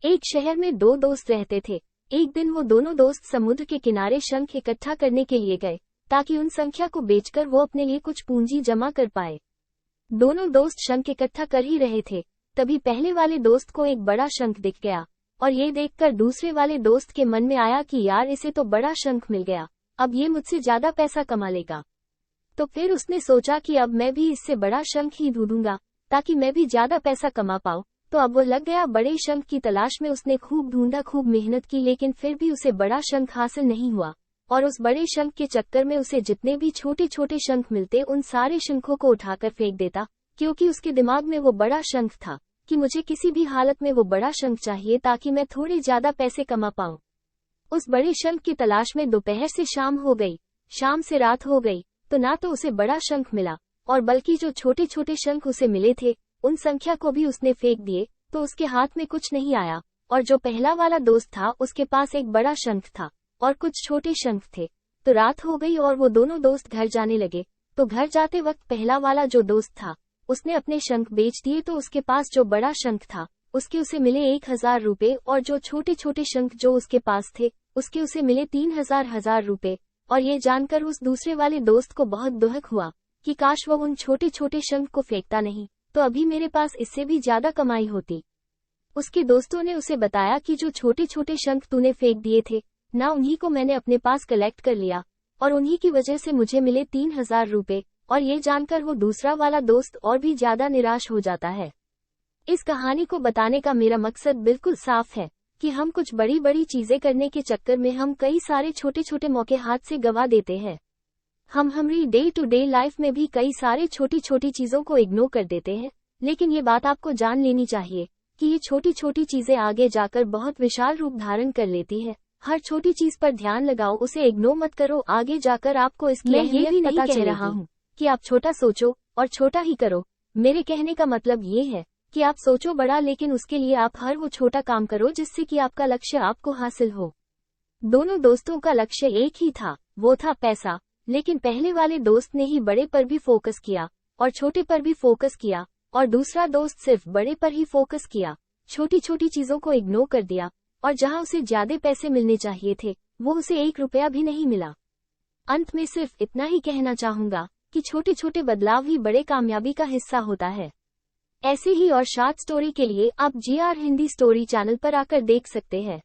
एक शहर में दो दोस्त रहते थे। एक दिन वो दोनों दोस्त समुद्र के किनारे शंख इकट्ठा करने के लिए गए, ताकि उन संख्या को बेचकर वो अपने लिए कुछ पूंजी जमा कर पाए। दोनों दोस्त शंख इकट्ठा कर ही रहे थे, तभी पहले वाले दोस्त को एक बड़ा शंख दिख गया, और ये देखकर दूसरे वाले दोस्त के मन में आया कि यार इसे तो बड़ा शंख मिल गया, अब ये मुझसे ज्यादा पैसा कमा लेगा। तो फिर उसने सोचा कि अब मैं भी इससे बड़ा शंख ही ढूंढूंगा, ताकि मैं भी ज्यादा पैसा कमा पाऊं। तो अब वो लग गया बड़े शंख की तलाश में। उसने खूब ढूंढा, खूब मेहनत की, लेकिन फिर भी उसे बड़ा शंख हासिल नहीं हुआ। और उस बड़े शंख के चक्कर में उसे जितने भी छोटे छोटे शंख मिलते उन सारे शंखों को उठाकर फेंक देता, क्योंकि उसके दिमाग में वो बड़ा शंख था कि मुझे किसी भी हालत में वो बड़ा शंख चाहिए, ताकि मैं थोड़े ज्यादा पैसे कमा पाऊं। उस बड़े शंख की तलाश में दोपहर से शाम हो गई, शाम से रात हो गई, तो ना तो उसे बड़ा शंख मिला, और बल्कि जो छोटे छोटे शंख उसे मिले थे उन संख्या को भी उसने फेंक दिए, तो उसके हाथ में कुछ नहीं आया। और जो पहला वाला दोस्त था उसके पास एक बड़ा शंख था और कुछ छोटे शंख थे। तो रात हो गई और वो दोनों दोस्त घर जाने लगे। तो घर जाते वक्त पहला वाला जो दोस्त था उसने अपने शंख बेच दिए, तो उसके पास जो बड़ा शंख था उसके उसे मिले 1000 रुपए, और जो छोटे छोटे शंख जो उसके पास थे उसके उसे मिले 3000 रुपए। और ये जानकर उस दूसरे वाले दोस्त को बहुत दुख हुआ कि काश वो उन छोटे छोटे शंख को फेंकता नहीं, तो अभी मेरे पास इससे भी ज्यादा कमाई होती। उसके दोस्तों ने उसे बताया कि जो छोटे छोटे शंख तूने फेंक दिए थे ना, उन्हीं को मैंने अपने पास कलेक्ट कर लिया, और उन्हीं की वजह से मुझे मिले 3000 रुपए। और ये जानकर वो दूसरा वाला दोस्त और भी ज्यादा निराश हो जाता है। इस कहानी को बताने का मेरा मकसद बिल्कुल साफ है कि हम कुछ बड़ी बड़ी चीजें करने के चक्कर में हम कई सारे छोटे छोटे मौके हाथ से गवा देते हैं। हम हमारी डे टू डे लाइफ में भी कई सारे छोटी छोटी चीजों को इग्नोर कर देते हैं, लेकिन ये बात आपको जान लेनी चाहिए कि ये छोटी छोटी चीजें आगे जाकर बहुत विशाल रूप धारण कर लेती है। हर छोटी चीज पर ध्यान लगाओ, उसे इग्नोर मत करो, आगे जाकर आपको इसकी मैं ये भी नहीं कह रहा हूँ कि आप छोटा सोचो और छोटा ही करो। मेरे कहने का मतलब ये है कि आप सोचो बड़ा, लेकिन उसके लिए आप हर वो छोटा काम करो जिससे कि आपका लक्ष्य आपको हासिल हो। दोनों दोस्तों का लक्ष्य एक ही था, वो था पैसा। लेकिन पहले वाले दोस्त ने ही बड़े पर भी फोकस किया और छोटे पर भी फोकस किया, और दूसरा दोस्त सिर्फ बड़े पर ही फोकस किया, छोटी छोटी चीजों को इग्नोर कर दिया। और जहां उसे ज्यादा पैसे मिलने चाहिए थे वो उसे 1 रुपया भी नहीं मिला। अंत में सिर्फ इतना ही कहना चाहूंगा कि छोटे छोटे बदलाव ही बड़े कामयाबी का हिस्सा होता है। ऐसे ही और शॉर्ट स्टोरी के लिए आप GR हिंदी स्टोरी चैनल पर आकर देख सकते हैं।